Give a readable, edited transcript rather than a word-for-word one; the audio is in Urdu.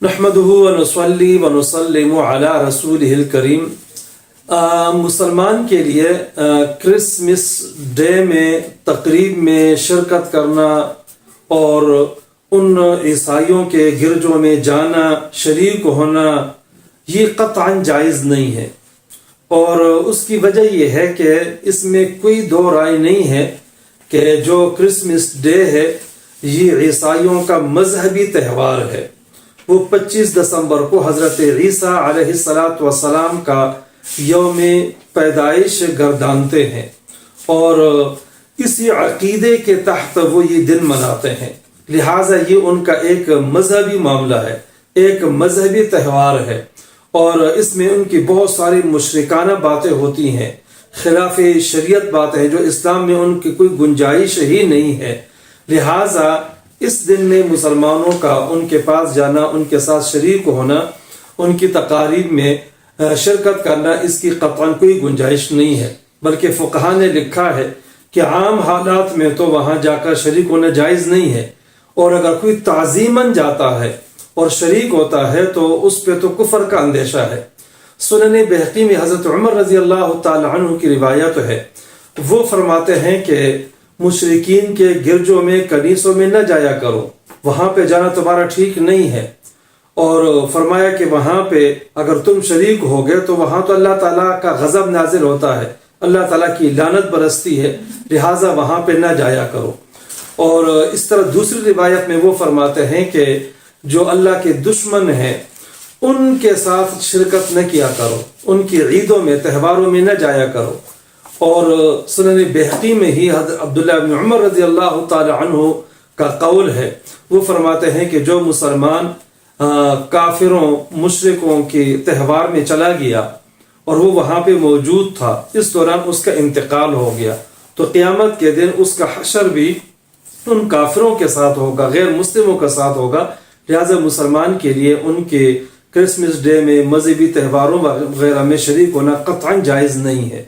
نحمده ونصلي ونسلم على رسوله الکریم۔ مسلمان کے لیے کرسمس ڈے میں تقریب میں شرکت کرنا اور ان عیسائیوں کے گرجوں میں جانا، شریک ہونا، یہ قطعاً جائز نہیں ہے، اور اس کی وجہ یہ ہے کہ اس میں کوئی دو رائے نہیں ہے کہ جو کرسمس ڈے ہے یہ عیسائیوں کا مذہبی تہوار ہے۔ وہ 25 دسمبر کو حضرت عیسیٰ علیہ السلام کا یوم پیدائش گردانتے ہیں، اور اسی عقیدے کے تحت وہ یہ دن مناتے ہیں، لہٰذا یہ ان کا ایک مذہبی معاملہ ہے، ایک مذہبی تہوار ہے، اور اس میں ان کی بہت ساری مشرکانہ باتیں ہوتی ہیں، خلاف شریعت باتیں ہیں جو اسلام میں ان کی کوئی گنجائش ہی نہیں ہے۔ لہٰذا اس دن میں مسلمانوں کا ان کے پاس جانا، ان کے ساتھ شریک ہونا، ان کی تقاریب میں شرکت کرنا، اس کی قطعاً کوئی گنجائش نہیں ہے، بلکہ فقہا نے لکھا ہے کہ عام حالات میں تو وہاں جا کر شریک ہونا جائز نہیں ہے، اور اگر کوئی تعظیماً جاتا ہے اور شریک ہوتا ہے تو اس پہ تو کفر کا اندیشہ ہے۔ سنن بہقی میں حضرت عمر رضی اللہ تعالی عنہ کی روایت ہے، وہ فرماتے ہیں کہ مشرکین کے گرجوں میں، کنیسوں میں نہ جایا کرو، وہاں پہ جانا تمہارا ٹھیک نہیں ہے، اور فرمایا کہ وہاں پہ اگر تم شریک ہو گئے تو وہاں تو اللہ تعالیٰ کا غضب نازل ہوتا ہے، اللہ تعالیٰ کی لعنت برستی ہے، لہٰذا وہاں پہ نہ جایا کرو۔ اور اس طرح دوسری روایت میں وہ فرماتے ہیں کہ جو اللہ کے دشمن ہیں ان کے ساتھ شرکت نہ کیا کرو، ان کی عیدوں میں، تہواروں میں نہ جایا کرو۔ اور سنن بہقی میں ہی حضرت عبداللہ بن عمر رضی اللہ تعالی عنہ کا قول ہے، وہ فرماتے ہیں کہ جو مسلمان کافروں، مشرکوں کے تہوار میں چلا گیا اور وہ وہاں پہ موجود تھا، اس دوران اس کا انتقال ہو گیا، تو قیامت کے دن اس کا حشر بھی ان کافروں کے ساتھ ہوگا، غیر مسلموں کے ساتھ ہوگا۔ لہٰذا مسلمان کے لیے ان کے کرسمس ڈے میں، مذہبی تہواروں وغیرہ میں شریک ہونا قطعاً جائز نہیں ہے۔